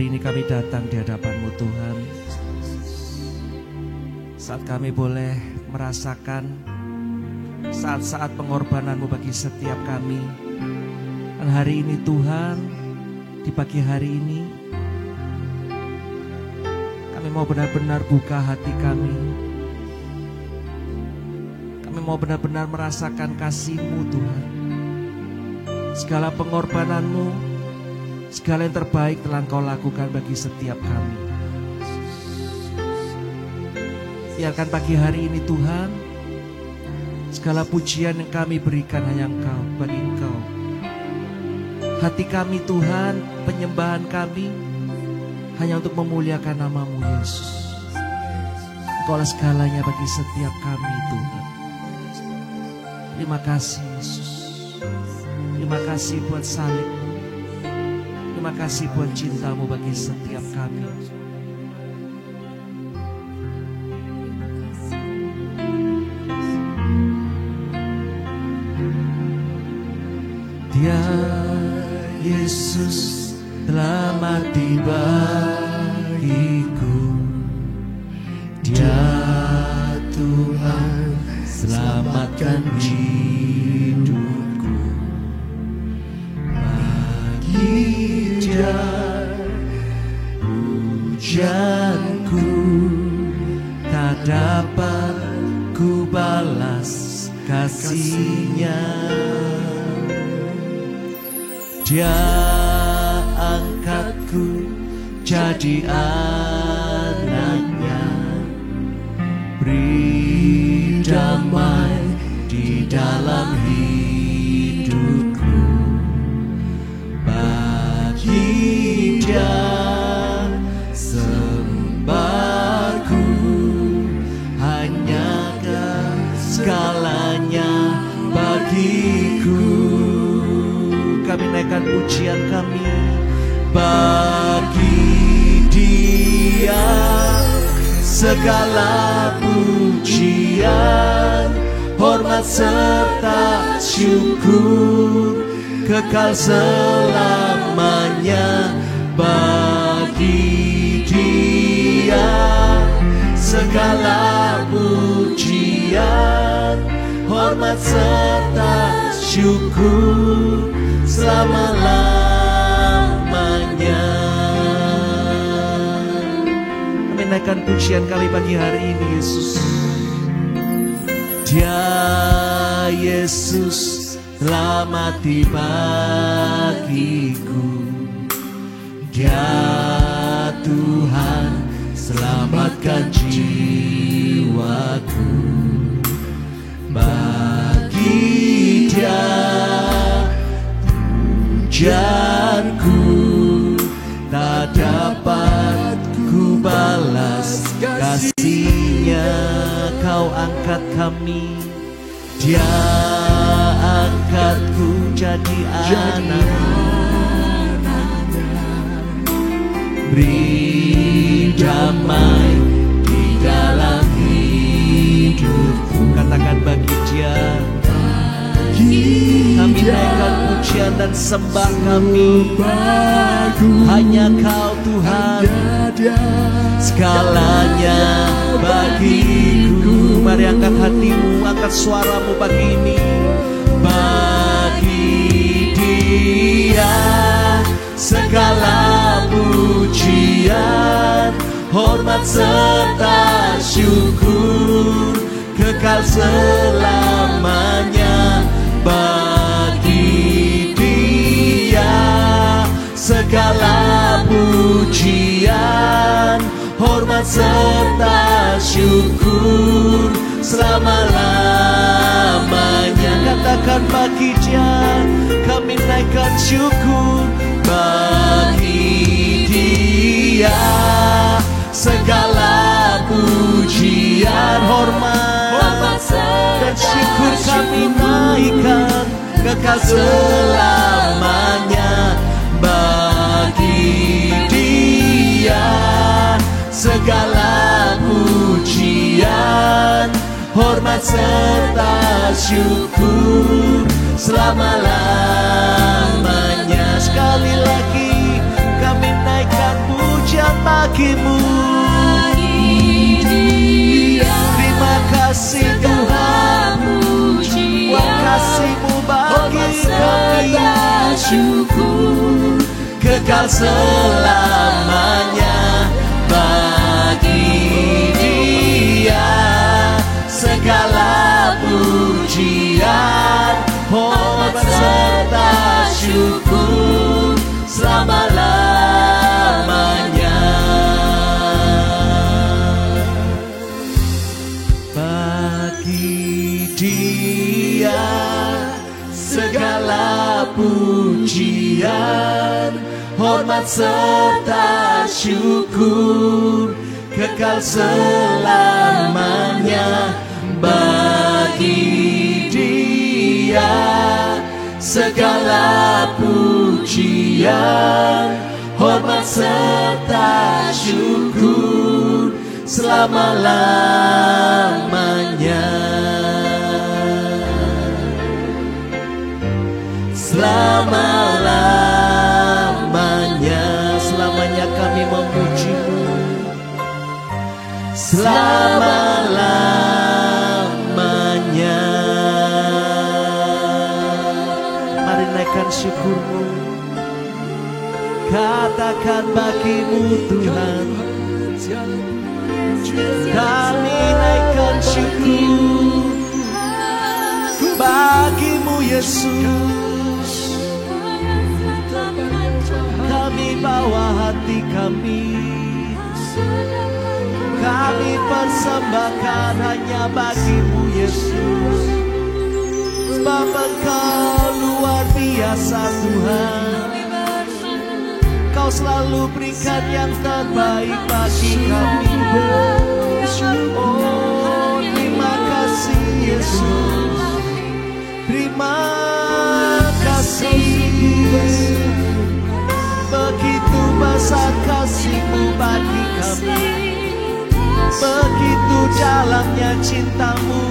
hari ini kami datang di hadapan-Mu Tuhan. Saat kami boleh merasakan saat-saat pengorbanan-Mu bagi setiap kami. Dan hari ini Tuhan, di pagi hari ini, kami mau benar-benar buka hati kami. Kami mau benar-benar merasakan kasih-Mu Tuhan. Segala pengorbanan-Mu, segala yang terbaik telah Engkau lakukan bagi setiap kami. Biarkan pagi hari ini Tuhan, segala pujian yang kami berikan hanya Engkau, bagi Engkau. Hati kami Tuhan, penyembahan kami hanya untuk memuliakan nama-Mu Yesus. Engkaulah segalanya bagi setiap kami Tuhan. Terima kasih Yesus. Terima kasih buat salib-Mu. Terima kasih buat cinta-Mu bagi setiap kami. Dia Yesus telah mati bagiku. Dia Tuhan selamatkan hidupku. Bagi Dia pujianku tak dapat ku balas kasih-Nya. Dia angkatku jadi anak-Nya, beri damai di dalam hidupku. Bagi Dia sembahku, hanya segalanya bagiku. Kami naikkan pujian kami bagi Dia, segala pujian, hormat serta syukur kekal selamanya. Bagi Dia segala pujian, hormat serta syukur selama-lamanya. Kami naikkan pujian kami pagi hari ini Yesus. Dia Yesus telah mati bagiku. Dia Tuhan selamatkan jiwaku. Bagi Dia pujianku tak dapat ku balas kasih-Nya. Kau angkat kami, Dia angkatku jadi anak-Nya, beri damai di dalam hidupku. Katakan bagi Dia. Kami naikkan pujian dan sembah kami hanya Kau Tuhan, segalanya bagiku. Mari angkat hatimu, angkat suaramu pagi ini. Bagi Dia segala pujian, hormat serta syukur kekal selamanya. Bagi Dia segala pujian, hormat serta syukur selama-lamanya. Katakan bagi Dia, kami naikkan syukur. Bagi Dia segala pujian, hormat dan syukur kami naikkan kekal selamanya. Bagi Dia segala pujian, hormat serta syukur selama-lamanya. Sekali lagi kami naikkan bagimu. Terima kasih Tuhan, buat kasih-Mu bagi kami. Syukur Kekal selamanya bagi Dia. Segala pujian, hormat serta syukur selama-lamanya bagi Dia. Segala pujian, hormat serta syukur kekal selamanya bagi Dia. Segala pujian, hormat serta syukur selama-lamanya. Selama-lamanya, selamanya kami memuji-Mu. Selama-lamanya. Mari naikkan syukur-Mu, katakan bagi-Mu Tuhan. Kami naikkan syukur bagi-Mu Yesus. Kami bawa hati kami, kami persembahkan hanya bagi-Mu Yesus. Sebab Engkau luar biasa Tuhan, Kau selalu berikan yang terbaik bagi kami. Oh, terima kasih Yesus, terima kasih. Begitu besar kasih-Mu bagi kami, begitu dalamnya cinta-Mu.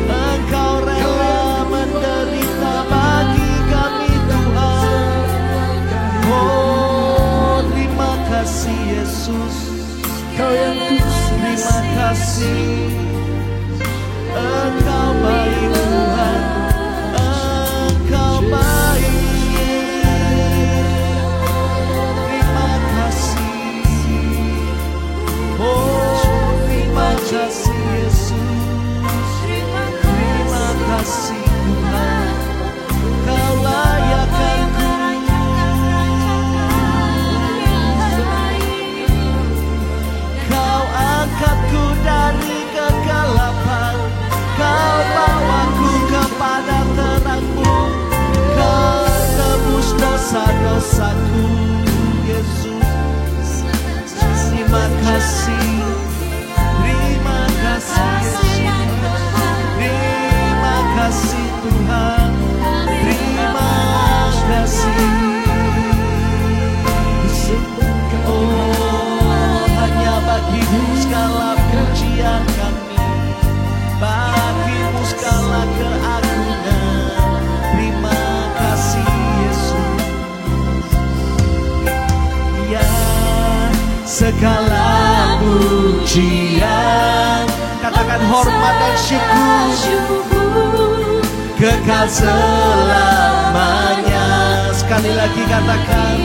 Engkau rela menderita bagi kami Tuhan. Oh, terima kasih Yesus, Kau yang terima kasih. Engkau baik Tuhan, Engkau baik. Terima kasih Yesus, terima kasih Tuhan, Kau layakkanku. Kau angkatku dari kegelapan, Kau bawaku kepada terang-Mu. Kau tebus dosa-dosaku Yesus. Terima kasih, terima kasih Yesus, terima kasih Tuhan, terima kasih. Oh, hanya bagi-Mu segala pujian kami, bagi-Mu segala keagungan. Terima kasih Yesus. Ya, segala pujian, katakan hormat dan syukur kekal selamanya. Sekali lagi katakan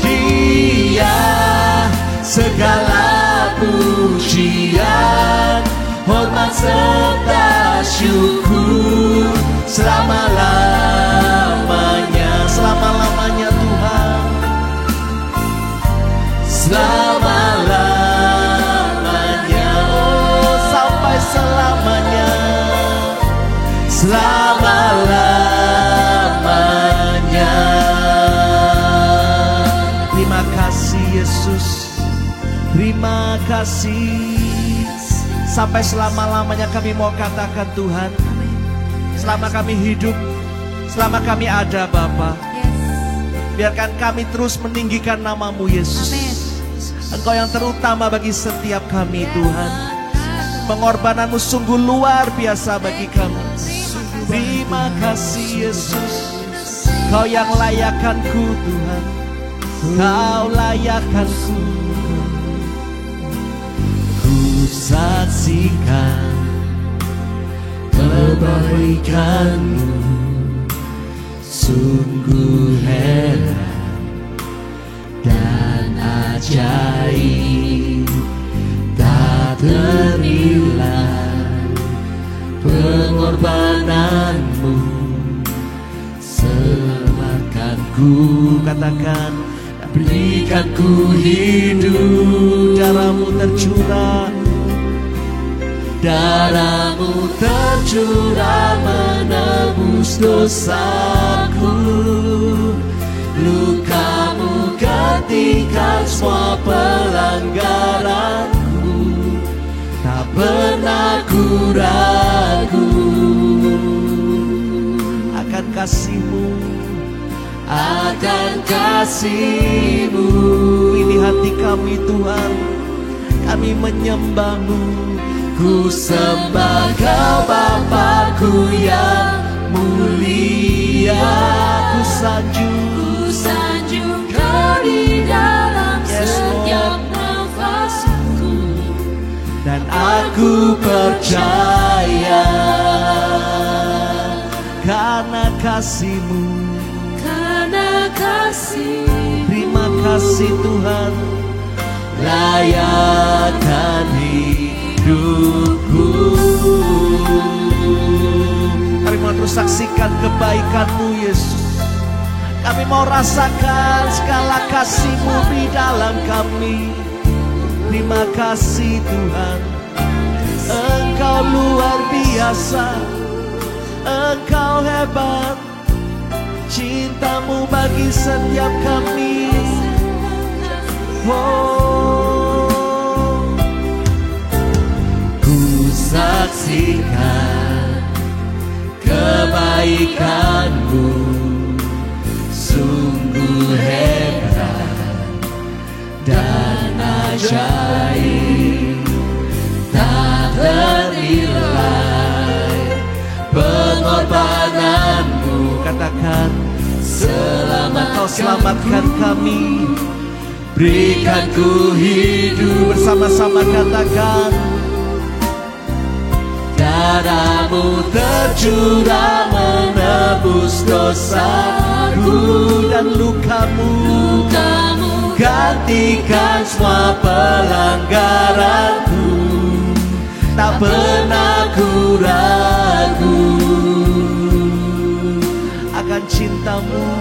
Dia. Segala pujian, hormat serta syukur selama-lamanya. Selama-lamanya Tuhan, selama-lamanya. Oh, sampai selamanya, selama-lamanya. Terima kasih Yesus, terima kasih. Sampai selama-lamanya kami mau katakan Tuhan, selama kami hidup, selama kami ada Bapa, biarkan kami terus meninggikan nama-Mu Yesus. Engkau yang terutama bagi setiap kami Tuhan. Pengorbanan-Mu sungguh luar biasa bagi kami. Terima kasih Yesus, Kau yang layakkanku Tuhan, Kau layakkanku. saksikan kebaikan-Mu, sungguh heran dan ajaib, tak ternilai pengorbanan-Mu. Selamatkan ku, katakan, berikan ku hidup. Darah-Mu tercurah, darah-Mu tercurah menebus dosaku. Luka-Mu gantikan semua pelanggaranku. Tak pernah ku ragu akan kasih-Mu, akan kasih-Mu. Ini hati kami Tuhan, kami menyembah-Mu. Ku sembah Kau Bapa-Ku yang mulia. Ku sanjung Kau di dalam setiap nafasku. Dan aku percaya karena kasih-Mu, karena kasih. Terima kasih Tuhan, layakkan hidupku. Kami mau terus saksikan kebaikan-Mu Yesus. Kami mau rasakan segala kasih-Mu di dalam kami. Terima kasih Tuhan, Engkau luar biasa, Engkau hebat. Cinta-Mu bagi setiap kami. Oh, ku saksikan kebaikan-Mu, sungguh hebat dan ajaib, tak ternilai pengorbanan-Mu. Katakan, selamat Kau selamatkan kami, berikan ku hidup. Bersama-sama katakan, darah-Mu tercurah menebus dosaku. Dan luka-Mu gantikan semua pelanggaranku. Tak pernah ku ragu akan cinta-Mu,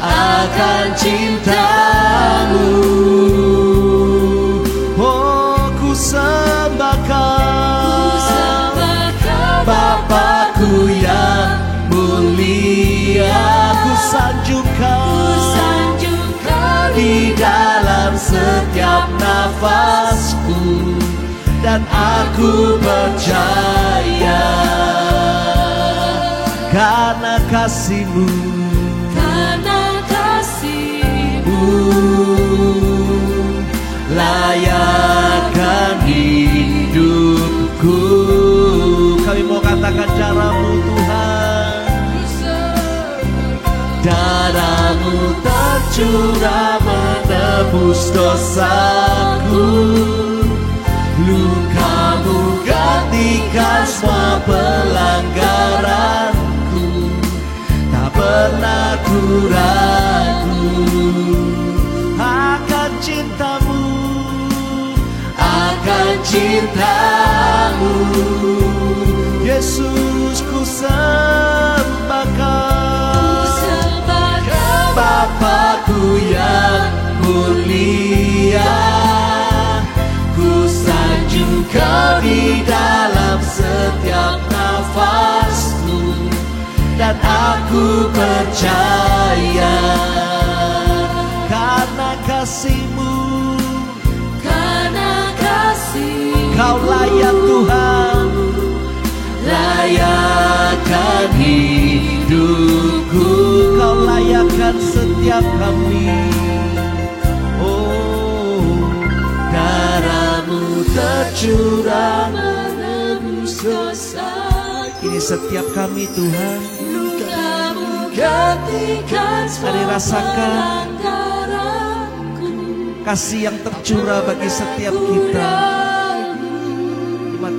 akan cinta-Mu. Oh, ku sembahkan Bapa-Ku yang mulia. Ku sanjung Kau di dalam setiap nafasku. Dan aku percaya karena kasih-Mu, karena kasih-Mu, layakkan hidupku. Kami mau katakan darah-Mu Tuhan, darah-Mu tercurah menebus dosaku. Luka-Mu gantikan semua pelanggaranku. Tak pernah ku ragu akan cinta-Mu, akan cinta-Mu. Yesus, ku sembahkan Bapa-Ku yang mulia. Ku sanjung Kau di dalam setiap nafasku. Dan aku percaya karena kasih-Mu, karena kasih. Kau layak Tuhan, layakkan hidupku. Kau layakkan setiap kami. Oh, darah-Mu tercurah menebus dosa. Ini setiap kami Tuhan. Luka-Mu gantikan semua pelanggaranku. Kasih yang tercurah bagi setiap kita.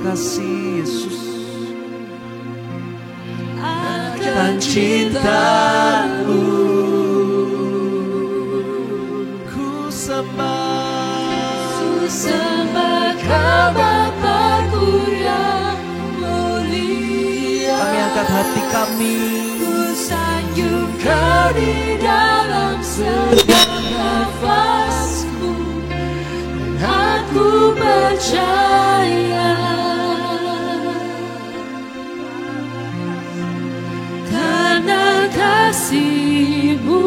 kasih Yesus. Akan cinta-Mu Ku sembah Kau Bapa-Ku yang mulia. Kami angkat hati kami. Ku sanjung Kau di dalam setiap nafasku, dan aku percaya karena kasih-Mu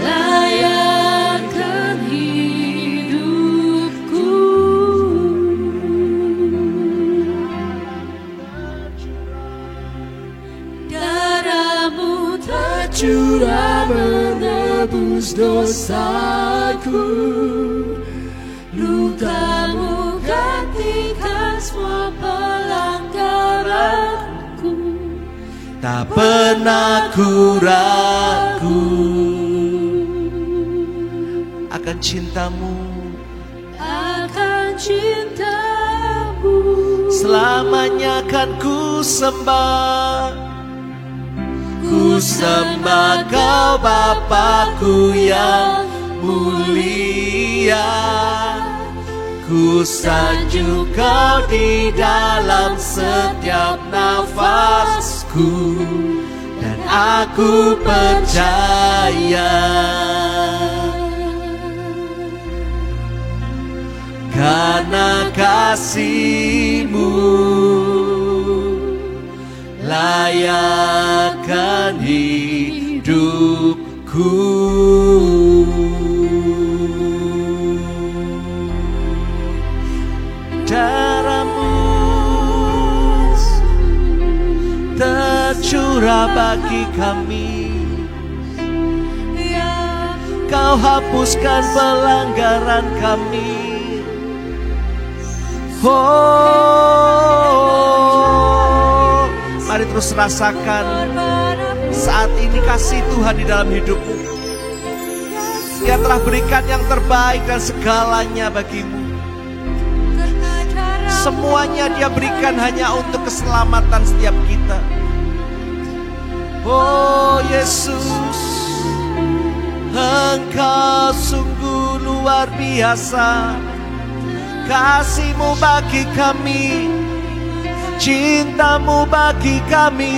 layakkan hidupku. Darah-Mu tercurah menebus dosaku, luka-Mu gantikan semua pelanggaranku. Tak pernah ku ragu akan cinta-Mu, akan cinta-Mu. selamanya kan ku sembah. Ku sembah Kau Bapa-Ku yang mulia. Ku sanjung Kau di dalam setiap nafasku, dan aku percaya karena kasih-Mu layakkan hidupku. Darah-Mu tercurah bagi kami. Kau hapuskan pelanggaran kami. Oh, mari terus rasakan saat ini kasih Tuhan di dalam hidupmu. Dia telah berikan yang terbaik dan segalanya bagimu. Semuanya Dia berikan hanya untuk keselamatan setiap kita. Oh Yesus, Engkau sungguh luar biasa. Kasih-Mu bagi kami, cinta-Mu bagi kami.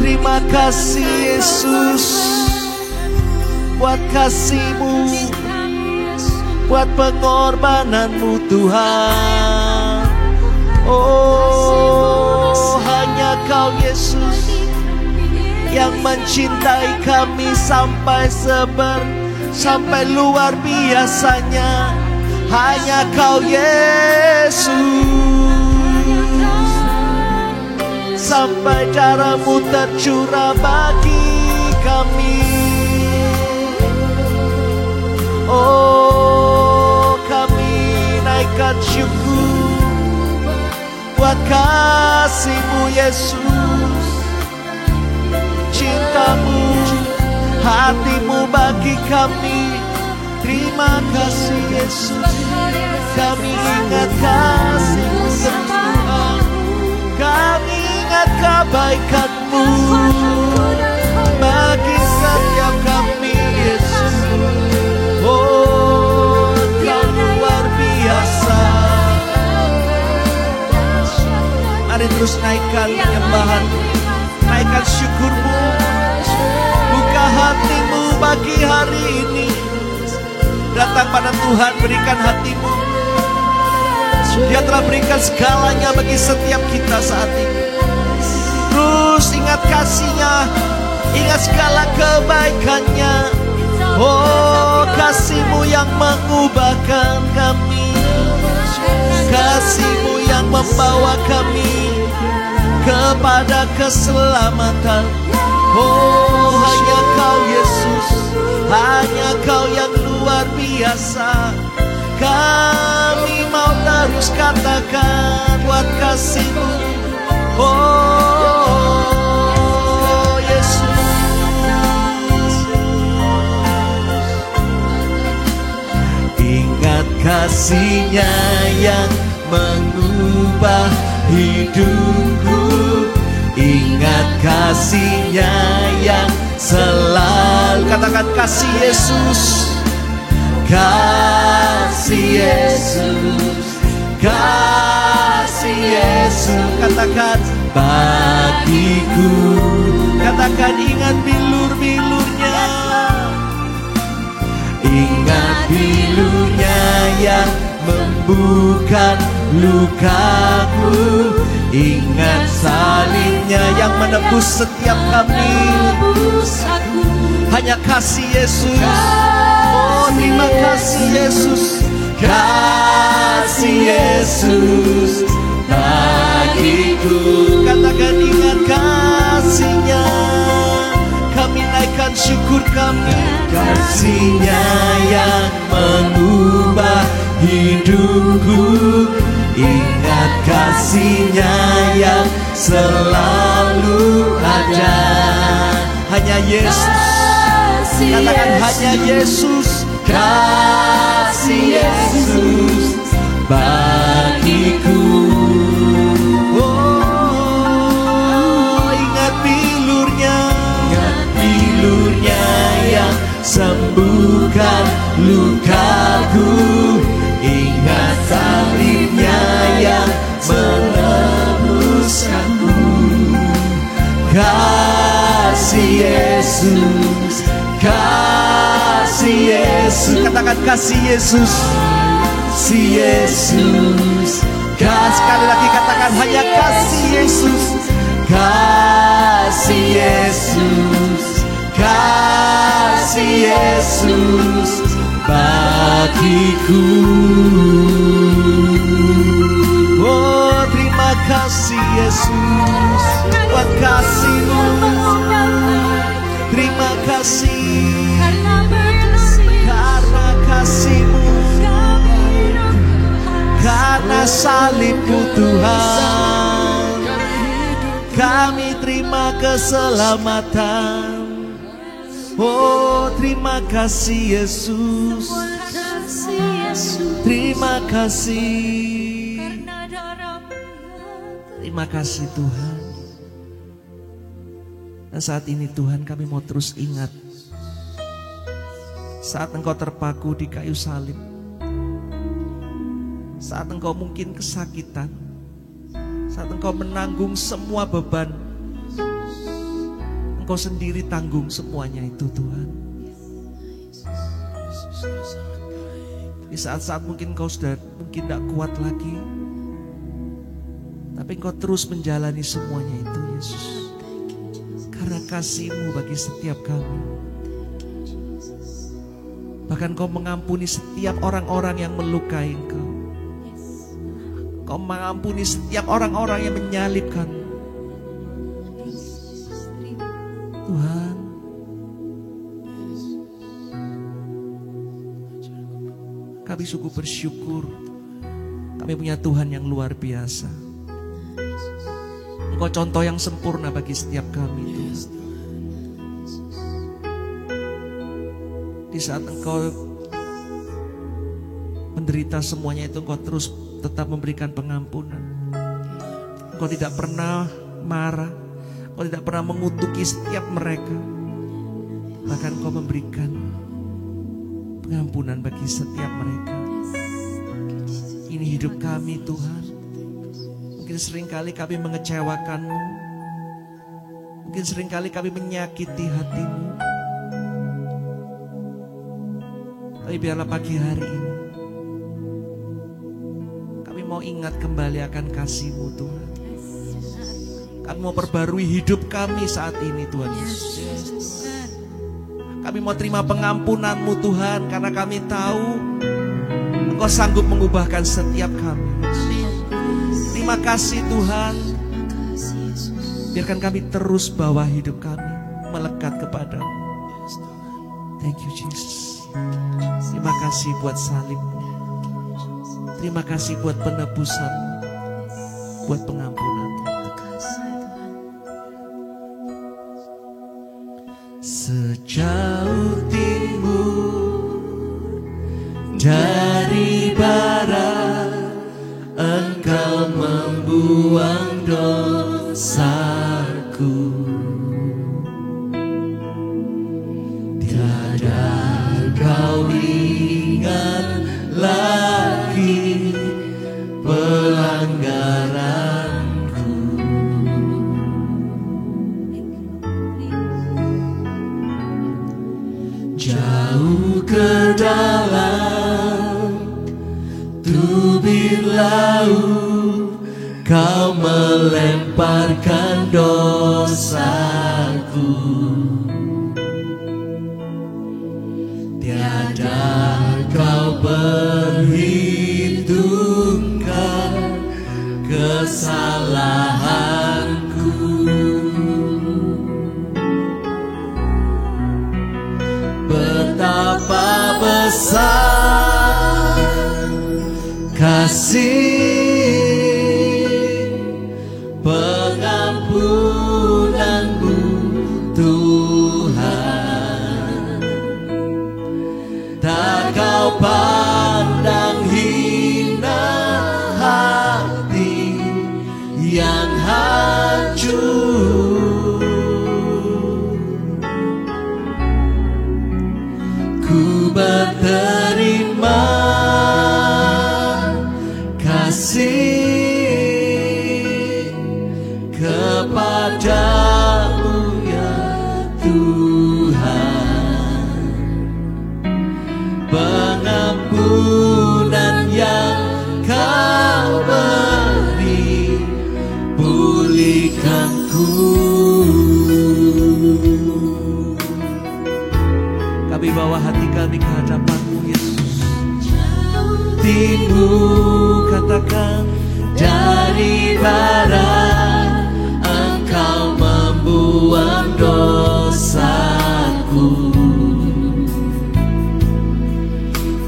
Terima kasih Yesus buat kasih-Mu, buat pengorbanan-Mu Tuhan. Oh, hanya Kau Yesus yang mencintai kami sampai luar biasanya. Hanya Kau Yesus, sampai darah-Mu tercurah bagi kami. Oh, kami naikkan syukur buat kasih-Mu Yesus, cinta-Mu, hati-Mu bagi kami. Terima kasih Yesus, kami ingat kasih-Mu Tuhan, kami ingat kebaikan-Mu bagi setiap kami Yesus. Oh, Kau luar biasa. Mari terus naikkan penyembahan, naikkan syukur-Mu, buka hati-Mu bagi hari ini. Datang pada Tuhan, berikan hati-Mu. Dia telah berikan segalanya bagi setiap kita saat ini. Terus ingat kasih-Nya, ingat segala kebaikan-Nya. Oh, kasih-Mu yang mengubahkan kami, kasih-Mu yang membawa kami kepada keselamatan. Oh, hanya Kau Yesus, hanya Kau yang luar biasa. Kami mau terus katakan buat kasih-Mu. Oh Yesus, ingat kasih-Nya yang mengubah hidupku. Ingat kasih-Nya yang selalu. Katakan kasih Yesus. Kasih Yesus, kasih Yesus. Katakan bagiku. Katakan ingat bilur-bilurnya. Ingat bilurnya yang membuka lukaku. Ingat salibnya yang menebus setiap kami. Hanya kasih Yesus. Oh, terima kasih Yesus. Kasih Yesus bagiku. Katakan ingat kasih-Nya. Kami naikkan syukur kami. Kasih-Nya yang mengubah hidupku. Ingat kasih-Nya yang selalu ada. Hanya Yesus. Katakan hanya Yesus. Kasih Yesus bagiku. Oh, ingat bilurnya. Ingat bilurnya yang sembuhkan lukaku. Ingat salibnya yang menebuskanku. Kasih Yesus, kasih Yesus. Katakan kasih Yesus. Si Yesus. Sekali lagi katakan hanya kasih Yesus. Kasih Yesus. Kasih Yesus bagiku. Oh, terima kasih Yesus buat kasih-Mu. Terima kasih karena kasih-Mu, karena salib-Mu Tuhan, kami terima keselamatan. Oh, terima kasih Yesus. Terima kasih. Terima kasih Tuhan. Dan saat ini Tuhan kami mau terus ingat saat Engkau terpaku di kayu salib, saat Engkau mungkin kesakitan, saat Engkau menanggung semua beban. Engkau sendiri tanggung semuanya itu Tuhan. Di saat-saat mungkin Engkau sudah tidak kuat lagi, tapi Engkau terus menjalani semuanya itu Yesus. Karena kasih-Mu bagi setiap kami. Bahkan Engkau mengampuni setiap orang-orang yang melukai Engkau. Engkau mengampuni setiap orang-orang yang menyalibkan. Tuhan, kami sungguh bersyukur. Kami punya Tuhan yang luar biasa. Engkau contoh yang sempurna bagi setiap kami Tuhan. Di saat Engkau menderita semuanya itu, Engkau terus tetap memberikan pengampunan. Engkau tidak pernah marah, Engkau tidak pernah mengutuki setiap mereka. Bahkan Engkau memberikan pengampunan bagi setiap mereka. Ini hidup kami Tuhan. Mungkin seringkali kami mengecewakan-Mu. Mungkin seringkali kami menyakiti hati-Mu. Tapi biarlah pagi hari ini kami mau ingat kembali akan kasih-Mu Tuhan. Kami mau perbarui hidup kami saat ini Tuhan Yesus. Kami mau terima pengampunan-Mu Tuhan, karena kami tahu Engkau sanggup mengubahkan setiap kami. Terima kasih Tuhan. Biarkan kami terus bawa hidup kami melekat kepadamu. Thank you Jesus. Terima kasih buat salib-Mu. Terima kasih buat penebusan-Mu, buat pengampunan-Mu. Sejauh timur dari barat membuang dosaku. Tiada kau ingat lagi pelanggaranku. Jauh ke dalam tubir laut kau melemparkan dosaku. Tiada kau perhitungkan kesalahanku. Betapa besar kasih pengampunanmu Tuhan. Tak kau pandang hina hati yang hancur. Ku berterima kasih kepadamu ya Tuhan. Pengampunan yang kau beri pulihkanku. Kami bawa hati kami ke hadapan-Mu Yesus. Timu katakan dari barat Engkau membuang dosaku.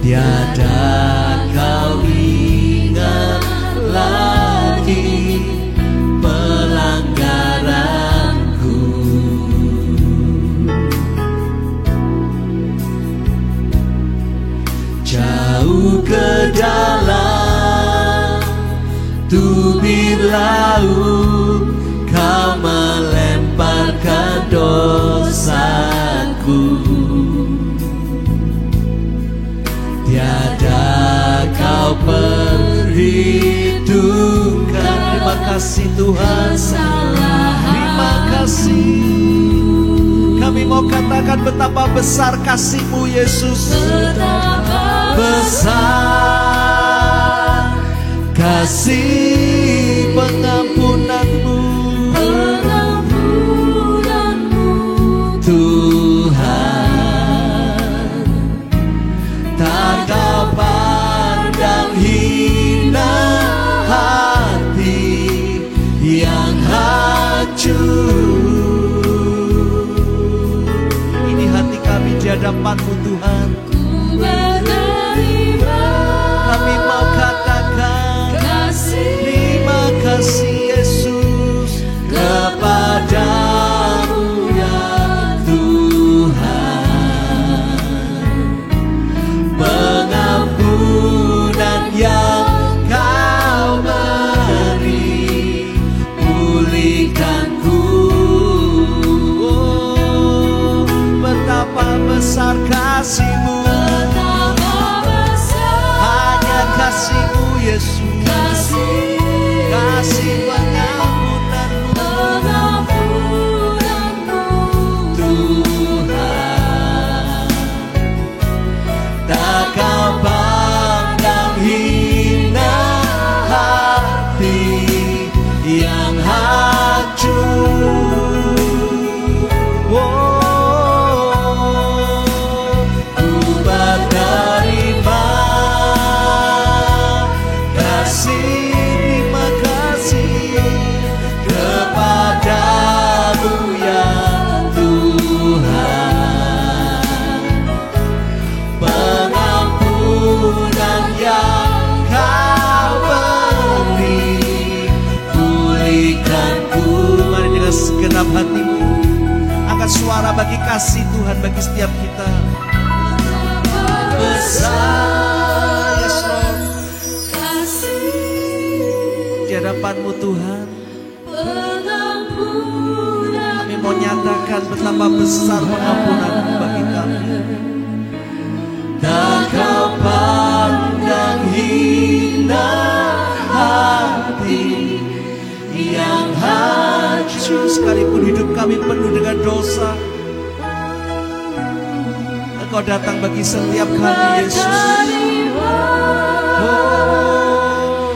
Tiada kau ingat lagi pelanggaranku. Jauh ke dalam tubir laut kau melemparkan dosaku. Tiada kau perhitungkan. Terima kasih Tuhan. Terima kasih. Kami mau katakan betapa besar kasih-Mu Yesus. Besar kasih pengampunan-Mu Tuhan. Tak kau pandang hina hati yang hancur. Ini hati kami di hadapan-Mu Tuhan. Kami mau katakan terima kasih Yesus kepadamu ya Tuhan. Pengampunan yang kau beri pulihkanku. Oh, betapa besar kasih-Mu. Kasih-Mu Yesus, kasih pengampunan-Mu Tuhan. Tak kau pandang hina hati yang hancur. Oh, ku berterima terima kasih kepadamu ya Tuhan. Pengampunan yang kau beri pulihkanku. Mari dengan segenap hatimu angkat suara bagi kasih Tuhan bagi setiap kita. Besar hadapan-Mu Tuhan. pengampunan Kami mau nyatakan betapa besar pengampunan-Mu bagi kami. tak kau pandang hina hati yang hancur. Sekalipun hidup kami penuh dengan dosa, Engkau datang bagi setiap kami, Yesus. Oh,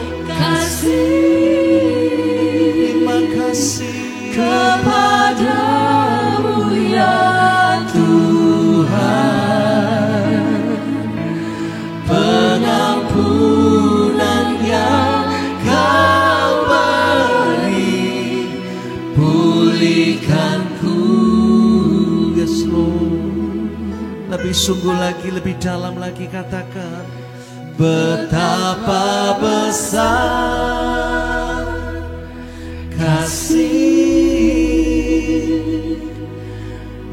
terima kasih kepadamu ya Tuhan, pengampunan yang Kau beri, pulihkanku. Yes, Lord. Lebih sungguh lagi, lebih dalam lagi katakan, betapa besar kasih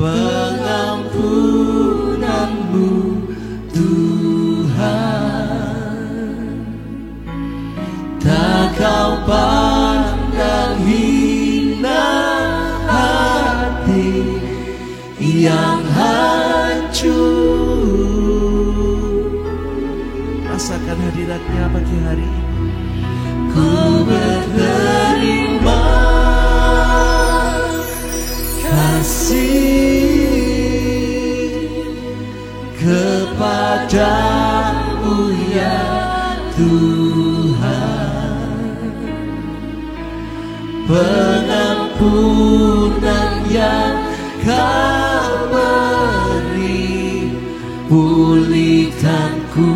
pengampunan-Mu Tuhan. Tak Kau pandang hina hati yang hancur. Rasakan hadirat-Nya pagi hari ini. Ku berterima kasih kepadamu ya Tuhan, pengampunan yang Kau beri, pulihkanku.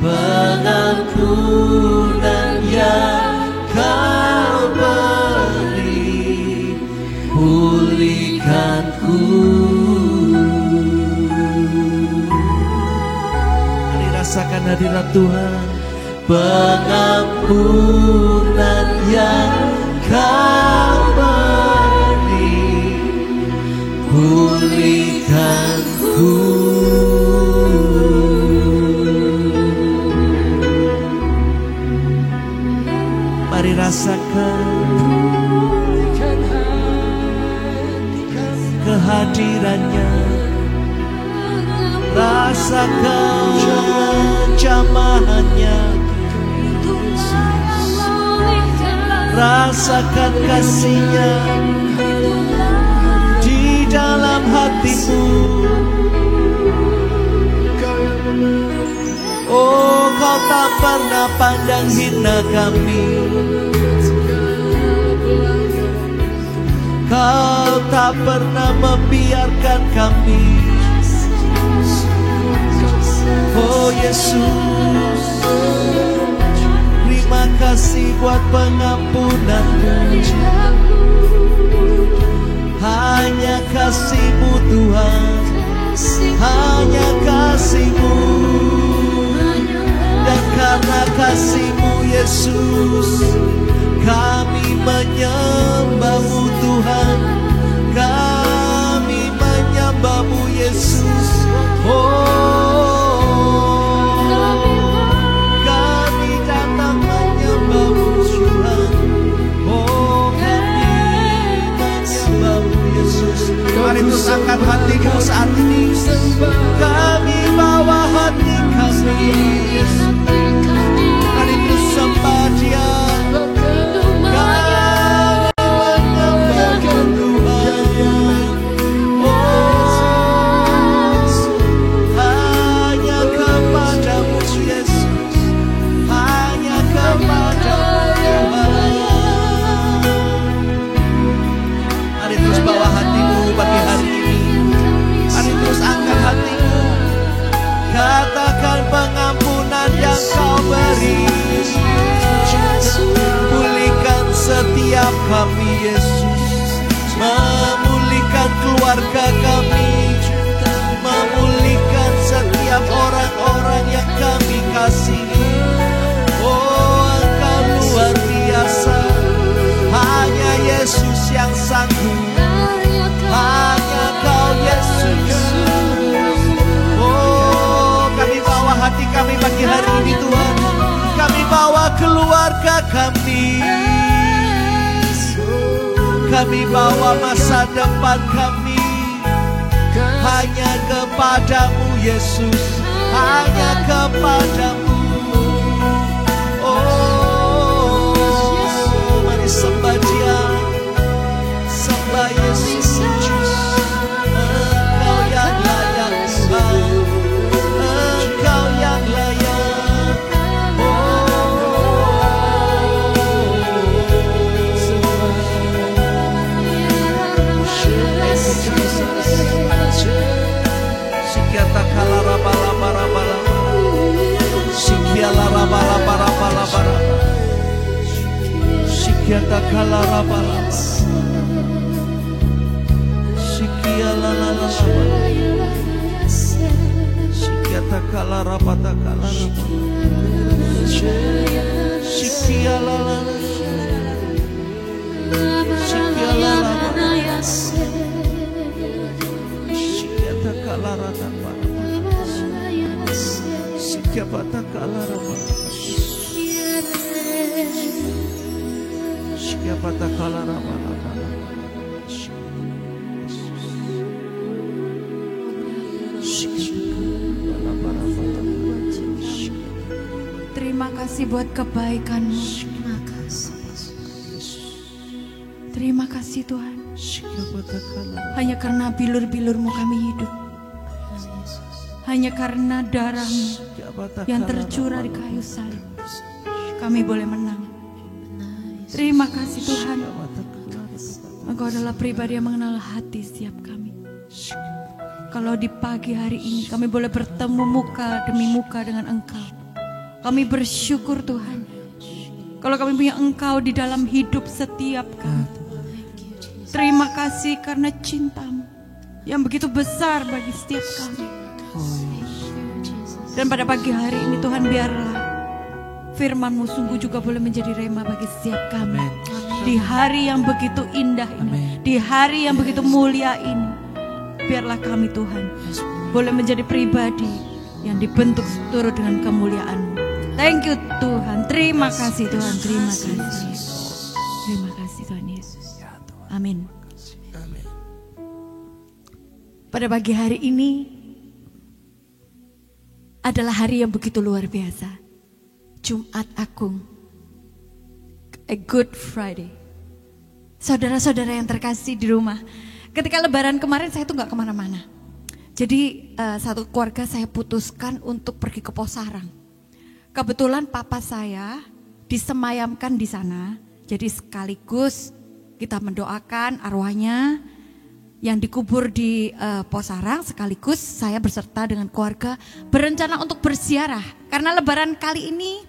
Pengampunan yang Kau beri, pulihkanku. Mari rasakan hadirat Tuhan. Pengampunan yang Kau beri, pulihkanku. Mari rasakan kehadirannya, rasakan jamahannya, rasakan kasih-Nya di dalam hatimu. Oh, Kau tak pernah pandang hina kami, Kau tak pernah membiarkan kami. Oh Yesus, terima kasih buat pengampunan-Mu. Hanya kasih-Mu Tuhan, hanya kasih-Mu. Dan karena kasih-Mu Yesus, kami menyembah-Mu Tuhan, kami menyembah-Mu Yesus. Oh, kami datang menyembah-Mu Tuhan. Oh, kami menyembah-Mu Yesus. Mari terus angkat hatimu saat ini. Kami bawa hati kami, Yesus. Mari terus sembah Dia. Katakan pengampunan yang Kau beri, pulihkan setiap kami Yesus, memulihkan keluarga kami, memulihkan setiap orang-orang yang kami kasihi. Oh, Engkau luar biasa, hanya Yesus yang sanggup, hanya Kau Yesus. Oh, Kami bawa masa depan kami hanya kepadamu Yesus, hanya kepadamu. Oh, mari sembah Dia, sembah Yesus. Engkau yang layak Tuhan, Engkau yang layak. Sikiata kalara bala bara bala, sikiala bala bara bala bara, sikiata kalara bala, sikiala la la la, sikiata kalara bata kalara, sikiala la la, sikiala la la. Kalara tanpa sikiapata kalara sikiapata kalara Terima kasih buat kebaikan-Mu. Terima kasih Tuhan. Hanya karena bilur-bilur-Mu kami hidup. Hanya karena darah-Mu yang tercurah di kayu salib, kami boleh menang. Terima kasih Tuhan. Engkau adalah pribadi yang mengenal hati setiap kami. Kalau di pagi hari ini kami boleh bertemu muka demi muka dengan Engkau, kami bersyukur Tuhan. Kalau kami punya Engkau di dalam hidup setiap kami. Terima kasih karena cinta-Mu yang begitu besar bagi setiap kami. Dan pada pagi hari ini Tuhan, biarlah firman-Mu sungguh juga boleh menjadi rema bagi setiap kami. Di hari yang begitu indah ini, di hari yang begitu mulia ini, biarlah kami Tuhan boleh menjadi pribadi yang dibentuk turut dengan kemuliaan-Mu. Thank you Tuhan, terima kasih Tuhan, terima kasih. Terima kasih Tuhan Yesus. Amin. Pada pagi hari ini adalah hari yang begitu luar biasa. Jumat Agung, a Good Friday. Saudara-saudara yang terkasih di rumah, ketika lebaran kemarin saya tuh gak kemana-mana. Jadi satu keluarga saya putuskan untuk pergi ke Posarang. Kebetulan papa saya disemayamkan di sana. Jadi sekaligus kita mendoakan arwahnya yang dikubur di Posarang, sekaligus saya berserta dengan keluarga berencana untuk berziarah. Karena lebaran kali ini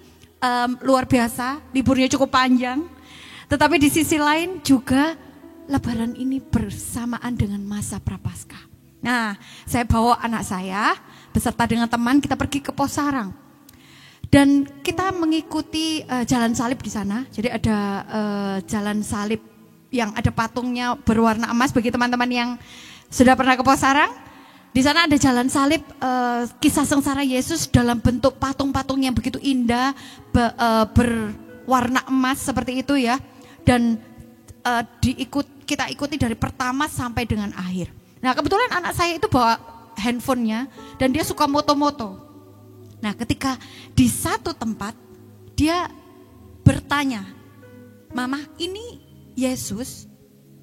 luar biasa, liburnya cukup panjang. Tetapi di sisi lain juga lebaran ini bersamaan dengan masa Prapaskah. Nah, saya bawa anak saya beserta dengan teman, kita pergi ke Posarang. Dan kita mengikuti jalan salib di sana. Jadi ada jalan salib yang ada patungnya berwarna emas bagi teman-teman yang sudah pernah ke Posarang. Di sana ada jalan salib kisah sengsara Yesus dalam bentuk patung-patung yang begitu indah berwarna emas seperti itu ya. Dan kita ikuti dari pertama sampai dengan akhir. Nah, kebetulan anak saya itu bawa handphonenya dan dia suka moto-moto. Nah, ketika di satu tempat dia bertanya, "Mama, ini Yesus,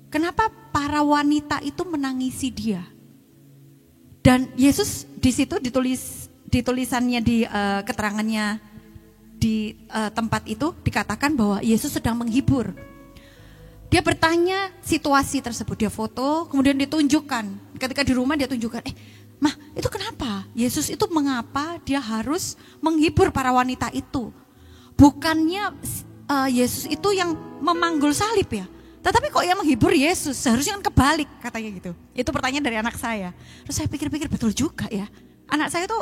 kenapa para wanita itu menangisi dia?" Dan Yesus di situ ditulisannya di keterangannya di tempat itu dikatakan bahwa Yesus sedang menghibur. Dia bertanya situasi tersebut, dia foto, kemudian ditunjukkan. Ketika di rumah dia tunjukkan, "Mah, itu kenapa? Yesus itu mengapa dia harus menghibur para wanita itu? Bukannya Yesus itu yang memanggul salib ya? Tetapi kok yang menghibur Yesus? Seharusnya kan kebalik," katanya gitu. Itu pertanyaan dari anak saya. Terus saya pikir-pikir, betul juga ya. Anak saya tuh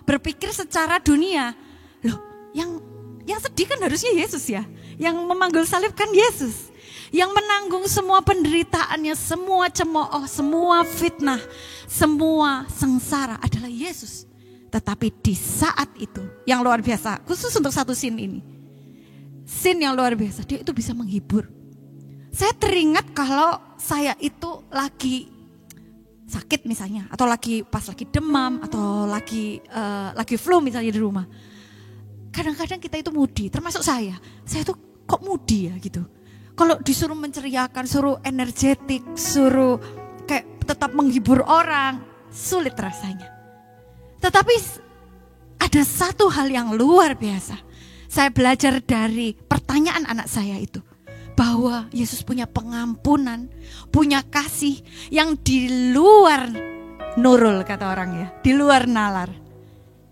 berpikir secara dunia. Loh, yang sedih kan harusnya Yesus ya. Yang memanggul salib kan Yesus. Yang menanggung semua penderitaannya, semua cemooh, semua fitnah, semua sengsara adalah Yesus. Tetapi di saat itu yang luar biasa, khusus untuk satu scene ini. Scene yang luar biasa, dia itu bisa menghibur. Saya teringat kalau saya itu lagi sakit misalnya, atau pas lagi demam, atau lagi flu misalnya di rumah. Kadang-kadang kita itu moody, termasuk saya tuh kok moody ya gitu. Kalau disuruh menceriakan, suruh energetik, suruh kayak tetap menghibur orang, sulit rasanya. Tetapi ada satu hal yang luar biasa. Saya belajar dari pertanyaan anak saya itu. Bahwa Yesus punya pengampunan, punya kasih yang di luar nurul kata orang ya, di luar nalar.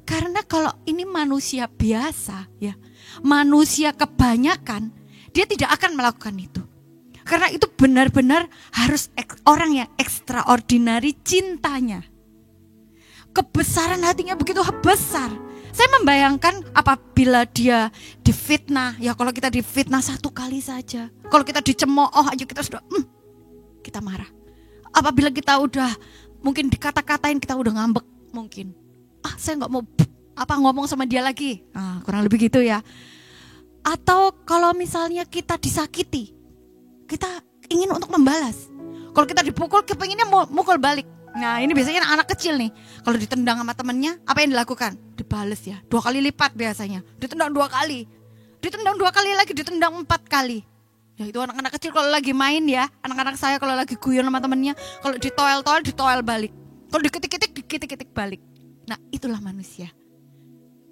Karena kalau ini manusia biasa ya, manusia kebanyakan, dia tidak akan melakukan itu. Karena itu benar-benar harus orang yang extraordinary cintanya. Kebesaran hatinya begitu besar. Saya membayangkan apabila dia difitnah, ya kalau kita difitnah satu kali saja. Kalau kita dicemooh aja kita sudah, kita marah. Apabila kita udah mungkin dikata-katain, kita udah ngambek mungkin. Saya nggak mau ngomong sama dia lagi. Kurang lebih gitu ya. Atau kalau misalnya kita disakiti, kita ingin untuk membalas. Kalau kita dipukul, kepenginnya mukul balik. Nah ini biasanya anak kecil nih. Kalau ditendang sama temennya, apa yang dilakukan? Dibales ya, 2 kali lipat biasanya. Ditendang 2 kali. Ditendang 2 kali lagi, ditendang 4 kali. Ya itu anak-anak kecil kalau lagi main ya. Anak-anak saya kalau lagi guyon sama temennya, kalau ditoel balik. Kalau dikitik-kitik balik. Nah itulah manusia.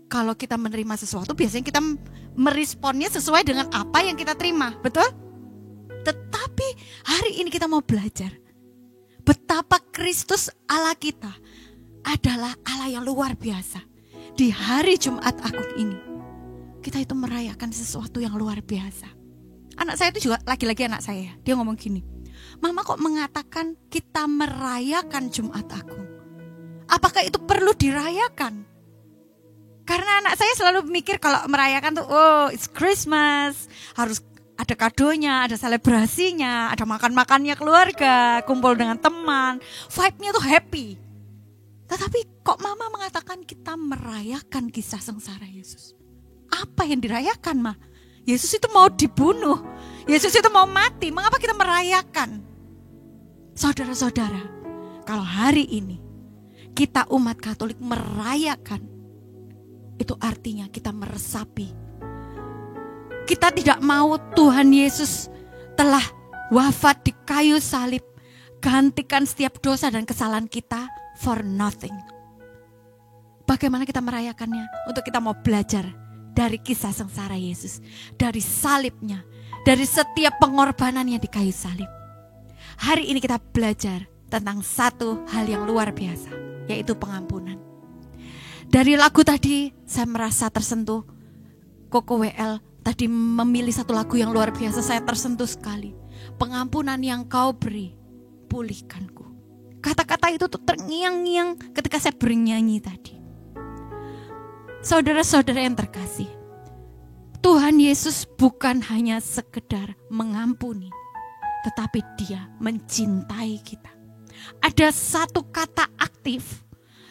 Kalau kita menerima sesuatu, biasanya kita meresponnya sesuai dengan apa yang kita terima. Betul? Tetapi hari ini kita mau belajar betapa Kristus Allah kita adalah Allah yang luar biasa. Di hari Jumat Agung ini, kita itu merayakan sesuatu yang luar biasa. Anak saya itu juga lagi-lagi anak saya, dia ngomong gini, Mama kok mengatakan kita merayakan Jumat Agung? Apakah itu perlu dirayakan? Karena anak saya selalu mikir kalau merayakan tuh, it's Christmas, harus ada kadonya, ada selebrasinya, ada makan-makannya keluarga, kumpul dengan teman, vibe-nya tuh happy. Tetapi kok Mama mengatakan kita merayakan kisah sengsara Yesus? Apa yang dirayakan, Ma? Yesus itu mau dibunuh, Yesus itu mau mati, mengapa kita merayakan? Saudara-saudara, kalau hari ini kita umat Katolik merayakan, itu artinya kita meresapi. Kita tidak mau Tuhan Yesus telah wafat di kayu salib, gantikan setiap dosa dan kesalahan kita for nothing. Bagaimana kita merayakannya? Untuk kita mau belajar dari kisah sengsara Yesus, dari salibnya, dari setiap pengorbanannya di kayu salib. Hari ini kita belajar tentang satu hal yang luar biasa, yaitu pengampunan. Dari lagu tadi saya merasa tersentuh. Koko WL tadi memilih satu lagu yang luar biasa, saya tersentuh sekali. Pengampunan yang kau beri, pulihkanku. Kata-kata itu tuh terngiang-ngiang ketika saya bernyanyi tadi. Saudara-saudara yang terkasih, Tuhan Yesus bukan hanya sekedar mengampuni, tetapi Dia mencintai kita. Ada satu kata aktif.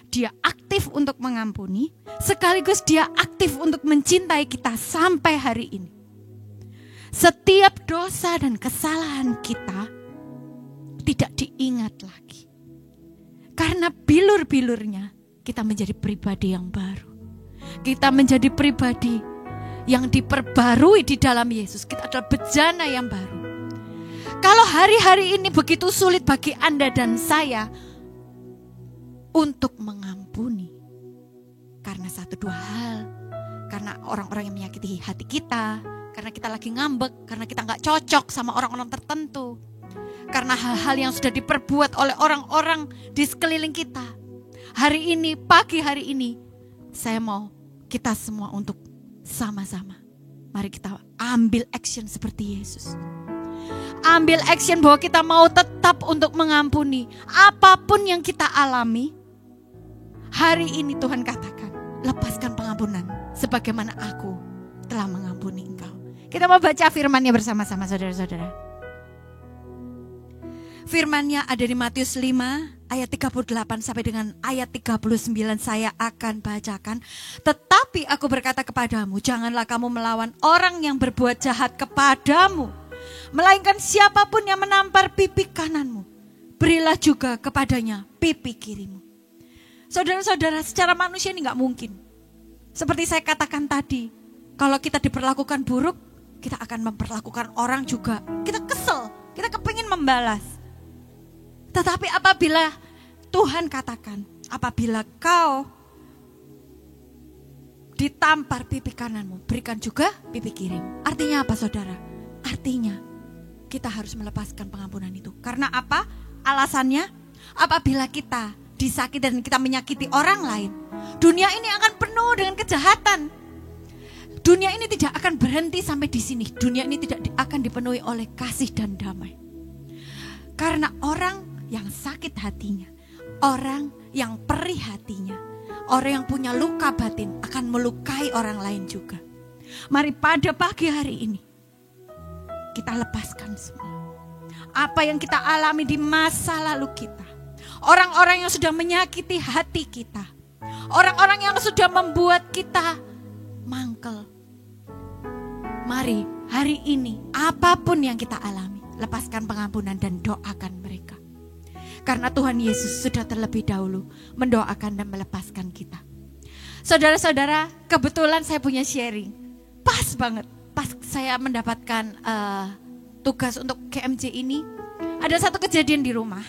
Dia aktif untuk mengampuni, sekaligus dia aktif untuk mencintai kita sampai hari ini. Setiap dosa dan kesalahan kita tidak diingat lagi. Karena bilur-bilurnya kita menjadi pribadi yang baru. Kita menjadi pribadi yang diperbarui di dalam Yesus. Kita adalah bejana yang baru. Kalau hari-hari ini begitu sulit bagi Anda dan saya untuk mengampuni karena 1-2 hal, karena orang-orang yang menyakiti hati kita, karena kita lagi ngambek, karena kita gak cocok sama orang-orang tertentu, karena hal-hal yang sudah diperbuat oleh orang-orang di sekeliling kita. Hari ini, pagi hari ini, saya mau kita semua untuk sama-sama, mari kita ambil action seperti Yesus. Ambil action bahwa kita mau tetap untuk mengampuni apapun yang kita alami. Hari ini Tuhan katakan, lepaskan pengampunan sebagaimana aku telah mengampuni engkau. Kita mau baca firman-Nya bersama-sama saudara-saudara. Firman-Nya ada di Matius 5 ayat 38 sampai dengan ayat 39 saya akan bacakan. Tetapi aku berkata kepadamu, janganlah kamu melawan orang yang berbuat jahat kepadamu. Melainkan siapapun yang menampar pipi kananmu, berilah juga kepadanya pipi kirimu. Saudara-saudara, secara manusia ini gak mungkin. Seperti saya katakan tadi, kalau kita diperlakukan buruk, kita akan memperlakukan orang juga. Kita kesel, kita kepingin membalas. Tetapi apabila Tuhan katakan, apabila kau ditampar pipi kananmu, berikan juga pipi kirimu. Artinya apa saudara? Artinya kita harus melepaskan pengampunan itu. Karena apa? Alasannya, apabila kita disakiti dan kita menyakiti orang lain, dunia ini akan penuh dengan kejahatan. Dunia ini tidak akan berhenti sampai di sini. Dunia ini tidak akan dipenuhi oleh kasih dan damai. Karena orang yang sakit hatinya, orang yang perih hatinya, orang yang punya luka batin akan melukai orang lain juga. Mari pada pagi hari ini kita lepaskan semua apa yang kita alami di masa lalu kita. Orang-orang yang sudah menyakiti hati kita, orang-orang yang sudah membuat kita mangkel. Mari hari ini apapun yang kita alami, lepaskan pengampunan dan doakan mereka. Karena Tuhan Yesus sudah terlebih dahulu mendoakan dan melepaskan kita. Saudara-saudara, kebetulan saya punya sharing. Pas banget, pas saya mendapatkan tugas untuk KMJ ini, ada satu kejadian di rumah.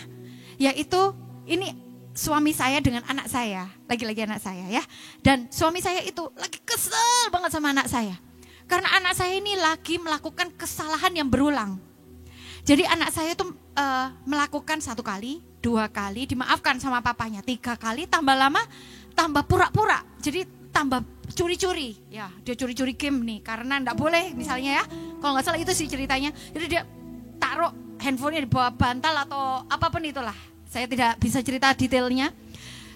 Yaitu ini suami saya dengan anak saya, lagi-lagi anak saya ya. Dan suami saya itu lagi kesel banget sama anak saya. Karena anak saya ini lagi melakukan kesalahan yang berulang. Jadi anak saya itu melakukan 1 kali, 2 kali, dimaafkan sama papanya, 3 kali, tambah lama, tambah pura-pura. Jadi tambah curi-curi. Ya, dia curi-curi game nih, karena enggak boleh misalnya ya. Kalau nggak salah itu sih ceritanya. Jadi dia taruh handphonenya di bawah bantal atau apapun itulah. Saya tidak bisa cerita detailnya.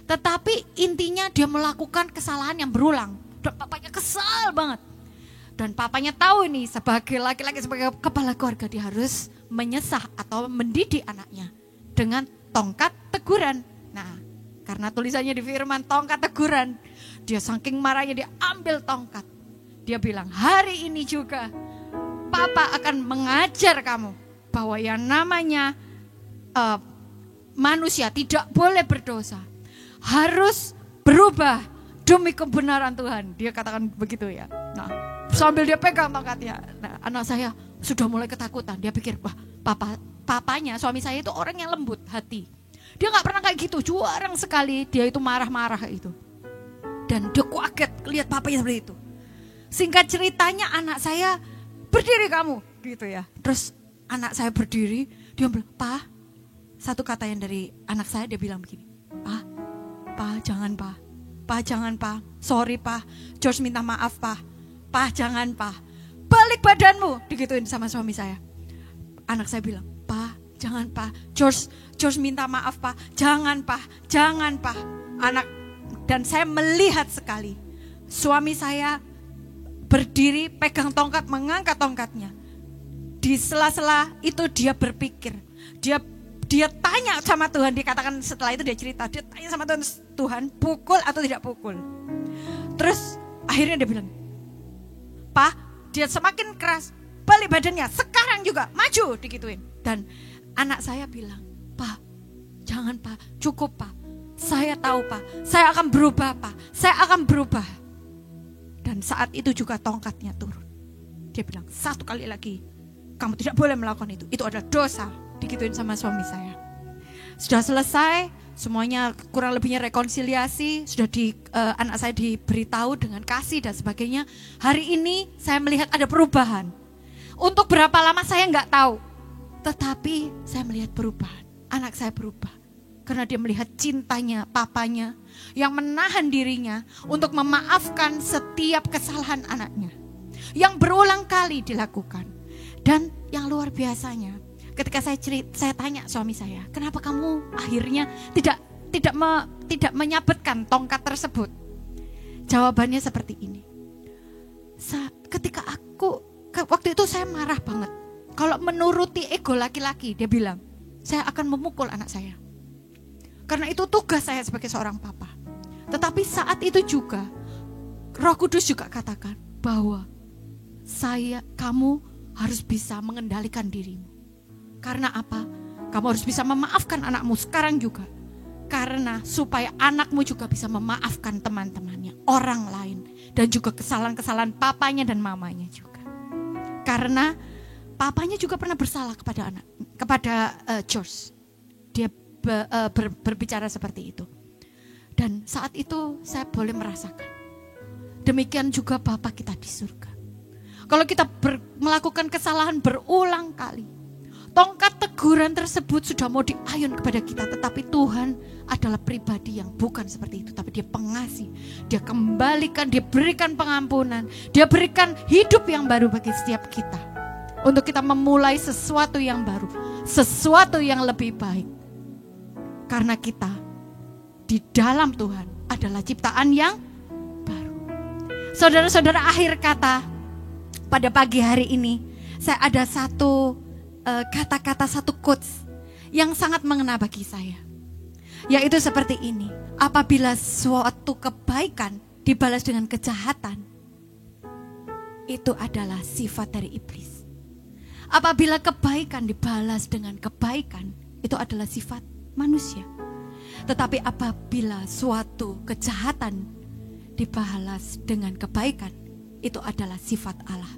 Tetapi intinya dia melakukan kesalahan yang berulang. Dan papanya kesal banget. Dan papanya tahu ini sebagai laki-laki, sebagai kepala keluarga, dia harus menyesah atau mendidik anaknya dengan tongkat teguran. Nah, karena tulisannya di firman tongkat teguran, dia saking marahnya dia ambil tongkat. Dia bilang, hari ini juga Papa akan mengajar kamu bahwa yang namanya manusia tidak boleh berdosa, harus berubah demi kebenaran Tuhan. Dia katakan begitu ya. Nah, sambil dia pegang tongkatnya, nah, anak saya sudah mulai ketakutan. Dia pikir, wah papanya, suami saya itu orang yang lembut hati. Dia gak pernah kayak gitu, jarang sekali dia itu marah-marah itu. Dan dia kaget lihat papanya seperti itu. Singkat ceritanya anak saya, berdiri kamu, gitu ya. Terus anak saya berdiri, dia bilang, Pa, satu kata yang dari anak saya, dia bilang begini, Pa, jangan Pa. Pa, jangan Pa, sorry Pa, George minta maaf Pa. Pa, jangan Pa, balik badanmu, digituin sama suami saya. Anak saya bilang, Pa, jangan Pa, George minta maaf Pa, jangan Pa, jangan Pa. Dan saya melihat sekali, suami saya berdiri, pegang tongkat, mengangkat tongkatnya. Di sela-sela itu dia berpikir, dia tanya sama Tuhan, dikatakan setelah itu dia cerita, dia tanya sama Tuhan, pukul atau tidak pukul. Terus akhirnya dia bilang, Pa, dia semakin keras, balik badannya, sekarang juga, maju, digituin. Dan anak saya bilang, Pa, jangan Pa, cukup Pa, saya tahu Pa, saya akan berubah Pa, saya akan berubah. Dan saat itu juga tongkatnya turun. Dia bilang, 1 kali lagi, kamu tidak boleh melakukan itu adalah dosa. Digituin sama suami saya. Sudah selesai, semuanya kurang lebihnya rekonsiliasi, sudah anak saya diberitahu dengan kasih dan sebagainya. Hari ini saya melihat ada perubahan. Untuk berapa lama saya nggak tahu, tetapi saya melihat perubahan. Anak saya berubah karena dia melihat cintanya papanya yang menahan dirinya untuk memaafkan setiap kesalahan anaknya yang berulang kali dilakukan. Dan yang luar biasanya, ketika saya tanya suami saya, kenapa kamu akhirnya tidak menyabetkan tongkat tersebut? Jawabannya seperti ini. Ketika waktu itu saya marah banget. Kalau menuruti ego laki-laki, dia bilang, saya akan memukul anak saya. Karena itu tugas saya sebagai seorang papa. Tetapi saat itu juga, Roh Kudus juga katakan bahwa kamu harus bisa mengendalikan dirimu. Karena apa? Kamu harus bisa memaafkan anakmu sekarang juga. Karena supaya anakmu juga bisa memaafkan teman-temannya, orang lain. Dan juga kesalahan-kesalahan papanya dan mamanya juga. Karena papanya juga pernah bersalah kepada George. Dia berbicara seperti itu. Dan saat itu saya boleh merasakan. Demikian juga Bapa kita di surga. Kalau kita melakukan kesalahan berulang kali, tongkat teguran tersebut sudah mau diayun kepada kita. Tetapi Tuhan adalah pribadi yang bukan seperti itu. Tapi dia pengasih, dia kembalikan, dia berikan pengampunan, dia berikan hidup yang baru bagi setiap kita. Untuk kita memulai sesuatu yang baru, sesuatu yang lebih baik. Karena kita di dalam Tuhan adalah ciptaan yang baru. Saudara-saudara, akhir kata pada pagi hari ini, saya ada satu kata-kata, satu quotes yang sangat mengena bagi saya. Yaitu seperti ini, apabila suatu kebaikan dibalas dengan kejahatan, itu adalah sifat dari iblis. Apabila kebaikan dibalas dengan kebaikan, itu adalah sifat manusia. Tetapi apabila suatu kejahatan dibalas dengan kebaikan, itu adalah sifat Allah.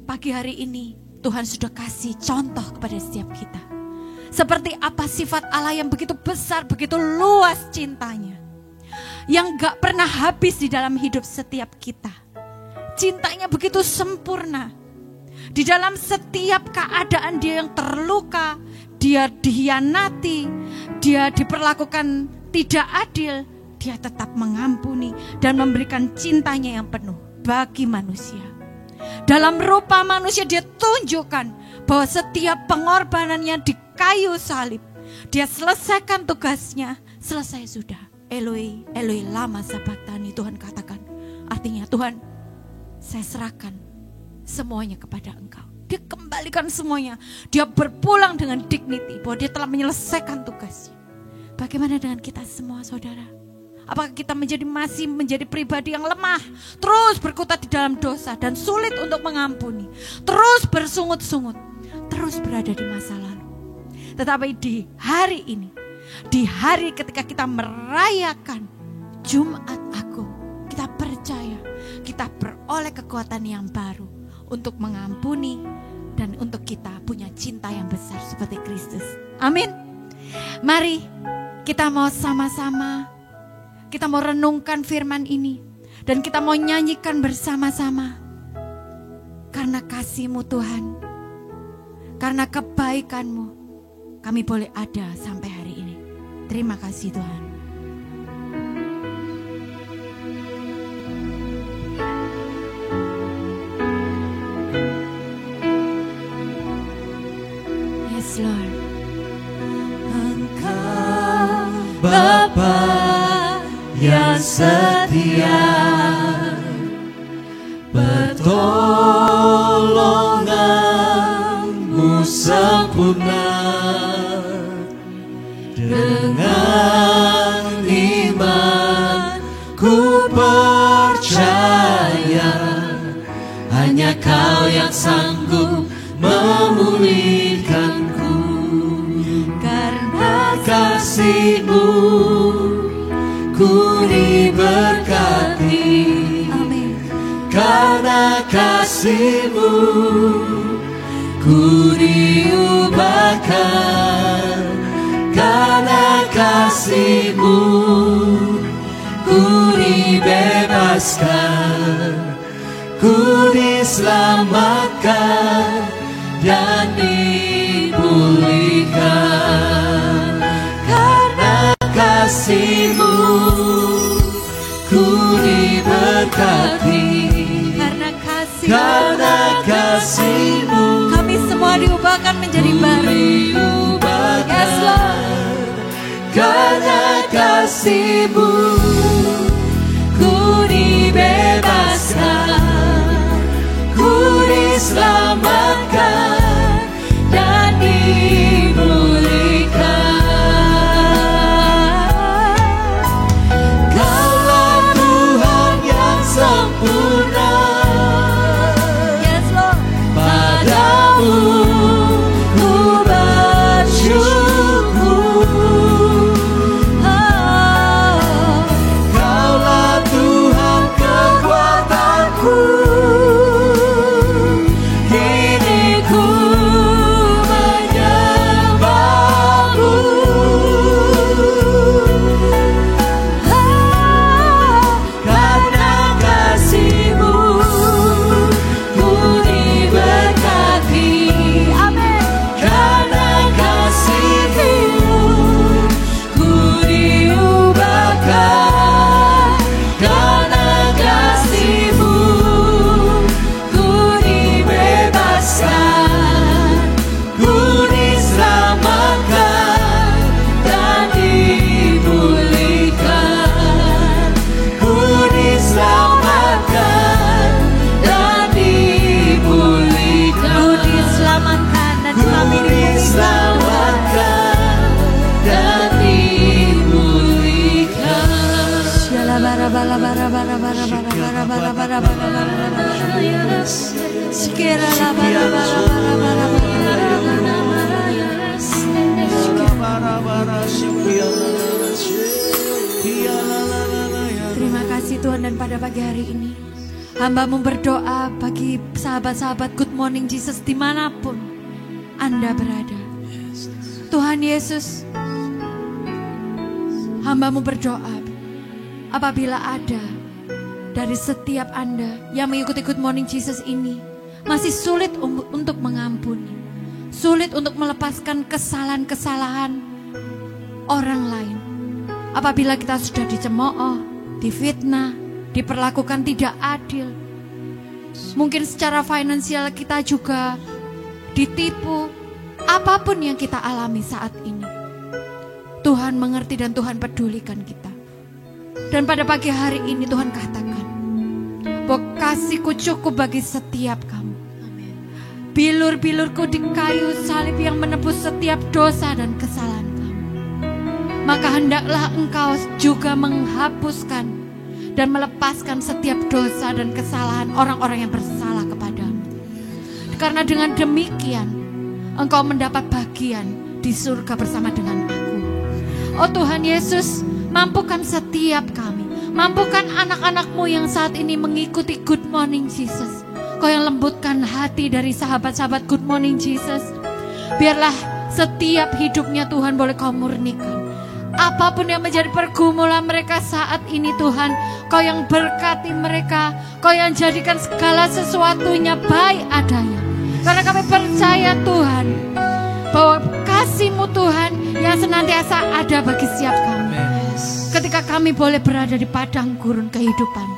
Pagi hari ini Tuhan sudah kasih contoh kepada setiap kita. Seperti apa sifat Allah yang begitu besar, begitu luas cintanya. Yang gak pernah habis di dalam hidup setiap kita. Cintanya begitu sempurna. Di dalam setiap keadaan dia yang terluka, dia dihianati, dia diperlakukan tidak adil, dia tetap mengampuni dan memberikan cintanya yang penuh bagi manusia. Dalam rupa manusia dia tunjukkan bahwa setiap pengorbanannya di kayu salib, dia selesaikan tugasnya, selesai sudah. Eloi, Eloi lama sabachthani, Tuhan katakan. Artinya Tuhan, saya serahkan semuanya kepada Engkau. Dia kembalikan semuanya. Dia berpulang dengan dignity bahwa dia telah menyelesaikan tugasnya. Bagaimana dengan kita semua, saudara? Apakah kita masih menjadi pribadi yang lemah, terus berkutat di dalam dosa dan sulit untuk mengampuni, terus bersungut-sungut, terus berada di masa lalu? Tetapi di hari ini, di hari ketika kita merayakan Jumat Agung, kita percaya kita beroleh kekuatan yang baru untuk mengampuni dan untuk kita punya cinta yang besar seperti Kristus. Amin. Mari kita mau sama-sama, kita mau renungkan firman ini dan kita mau nyanyikan bersama-sama. Karena kasih-Mu Tuhan, karena kebaikan-Mu, kami boleh ada sampai hari ini. Terima kasih Tuhan. Yes Lord. Engkau Bapa yang setia, pertolongan-Mu sempurna. Dengan iman ku percaya, hanya Kau yang sanggup memulihkanku. Karena kasih-Mu ku diberkati. Amin. Karena kasih-Mu ku diubahkan. Karena kasih-Mu ku dibebaskan, ku diselamatkan dan dipulihkan. Karena kasih-Mu ku diberkati. Karena kasih-Mu kami semua diubahkan menjadi baru. Yes Lord. Karena kasih-Mu ku dibebaskan, ku diselamatkan dan dipulihkan. Kaulah Tuhan yang sempurna. Yes Lord. Pada Terima kasih Tuhan, dan pada pagi hari ini hamba-Mu berdoa bagi sahabat-sahabat Good Morning Jesus dimanapun Anda berada. Tuhan Yesus, hamba-Mu berdoa apabila ada dari setiap Anda yang mengikuti Good Morning Jesus ini masih sulit untuk mengampuni, sulit untuk melepaskan kesalahan-kesalahan orang lain. Apabila kita sudah dicemooh, difitnah, diperlakukan tidak adil, mungkin secara finansial kita juga ditipu, apapun yang kita alami saat ini, Tuhan mengerti dan Tuhan pedulikan kita. Dan pada pagi hari ini Tuhan katakan bahwa kasih-Ku cukup bagi setiap kamu. Bilur-bilur-Ku di kayu salib yang menebus setiap dosa dan kesalahan kamu. Maka hendaklah Engkau juga menghapuskan dan melepaskan setiap dosa dan kesalahan orang-orang yang bersalah kepadamu. Karena dengan demikian Engkau mendapat bagian di surga bersama dengan aku. Oh Tuhan Yesus, mampukan setiap kami, mampukan anak-anak-Mu yang saat ini mengikuti Good Morning Jesus. Kau yang lembutkan hati dari sahabat-sahabat Good Morning Jesus. Biarlah setiap hidupnya Tuhan boleh Kau murnikan. Apapun yang menjadi pergumulan mereka saat ini Tuhan, Kau yang berkati mereka, Kau yang jadikan segala sesuatunya baik adanya. Karena kami percaya Tuhan bahwa kasih-Mu Tuhan yang senantiasa ada bagi setiap kami. Ketika kami boleh berada di padang gurun kehidupan,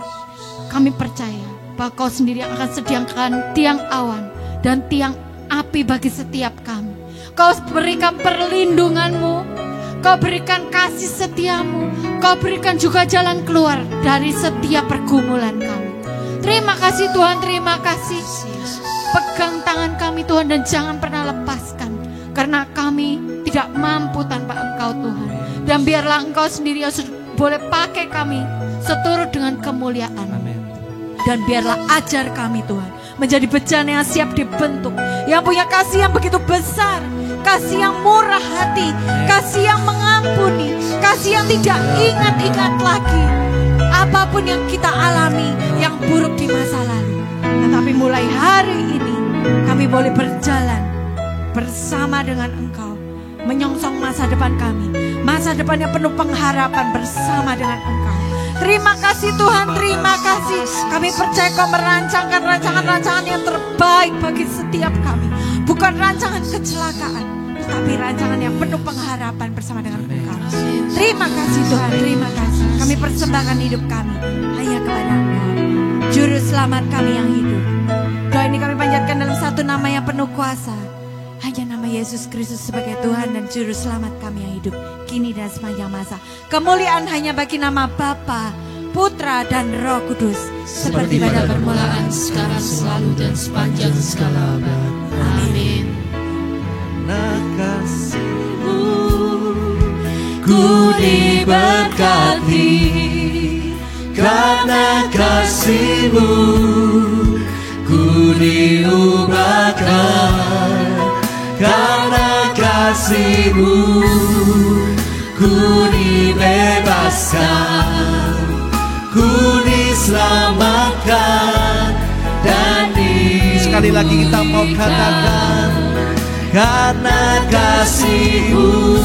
kami percaya bahwa Kau sendiri akan sediakan tiang awan dan tiang api bagi setiap kami. Kau berikan perlindungan-Mu, Kau berikan kasih setia-Mu, Kau berikan juga jalan keluar dari setiap pergumulan kami. Terima kasih Tuhan, terima kasih. Pegang tangan kami Tuhan dan jangan pernah lepaskan, karena kami tidak mampu tanpa Engkau Tuhan. Dan biarlah Engkau sendiri yang boleh pakai kami seturut dengan kemuliaan. Dan biarlah ajar kami Tuhan menjadi bejana yang siap dibentuk, yang punya kasih yang begitu besar, kasih yang murah hati, kasih yang mengampuni, kasih yang tidak ingat-ingat lagi apapun yang kita alami yang buruk di masa lalu. Tetapi mulai hari ini kami boleh berjalan bersama dengan Engkau, menyongsong masa depan kami, masa depan yang penuh pengharapan bersama dengan Engkau. Terima kasih Tuhan, terima kasih. Kami percaya Kau merancangkan rancangan-rancangan yang terbaik bagi setiap kami. Bukan rancangan kecelakaan, tetapi rancangan yang penuh pengharapan bersama dengan Engkau. Terima kasih Tuhan, terima kasih. Kami persembahkan hidup kami hanya kepada Engkau, Juru Selamat kami yang hidup. Doa ini kami panjatkan dalam satu nama yang penuh kuasa, hanya nama Yesus Kristus sebagai Tuhan dan Juru Selamat kami yang hidup, kini dan sepanjang masa. Kemuliaan hanya bagi nama Bapa, Putra dan Roh Kudus, seperti pada permulaan, sekarang, selalu dan sepanjang segala abad. Amin. Kasih-Mu ku diberkati, karena kasih-Mu ku diubahkan, karena kasih-Mu ku dibebaskan, ku diselamatkan dan sekali lagi kita mau katakan, karena kasih-Mu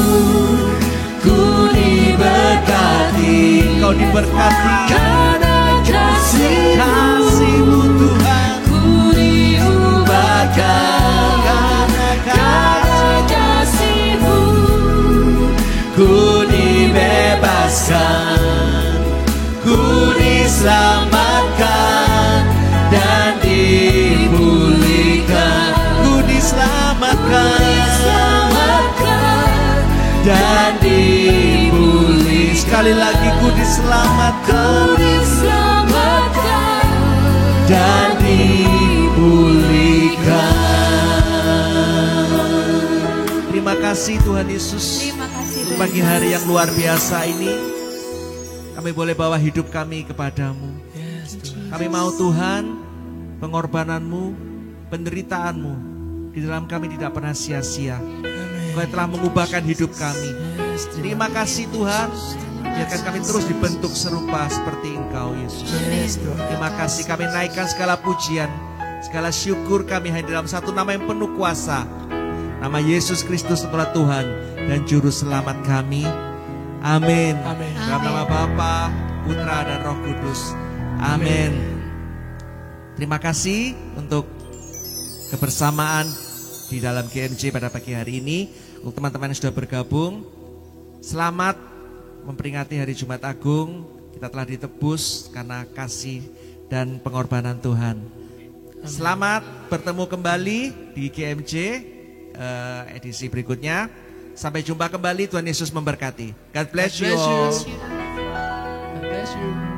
ku diberkati. Kau diberkati karena kasih-Mu Tuhan, ku diubahkan, karena kasih-Mu ku dibebaskan, ku diselamatkan dan dipulihkan, ku diselamatkan dan dipulih. Sekali lagi ku diselamatkan dan dipulihkan. Terima kasih Tuhan Yesus. Terima kasih untuk pagi hari yang luar biasa ini. Kami boleh bawa hidup kami kepadamu. Kami mau Tuhan, pengorbananmu, penderitaanmu di dalam kami tidak pernah sia-sia. Kau telah mengubahkan hidup kami. Terima kasih Tuhan. Biarkan kami terus dibentuk serupa seperti Engkau Yesus. Terima kasih, kami naikkan segala pujian, segala syukur kami hanya dalam satu nama yang penuh kuasa, nama Yesus Kristus adalah Tuhan dan Juru Selamat kami. Amin. Dalam nama Bapa, Putra dan Roh Kudus. Amin. Terima kasih untuk kebersamaan di dalam GMJ pada pagi hari ini. Untuk teman-teman yang sudah bergabung, selamat memperingati hari Jumat Agung. Kita telah ditebus karena kasih dan pengorbanan Tuhan. Selamat bertemu kembali di GMJ edisi berikutnya. Sampai jumpa kembali. Tuhan Yesus memberkati. God bless you all. God bless you.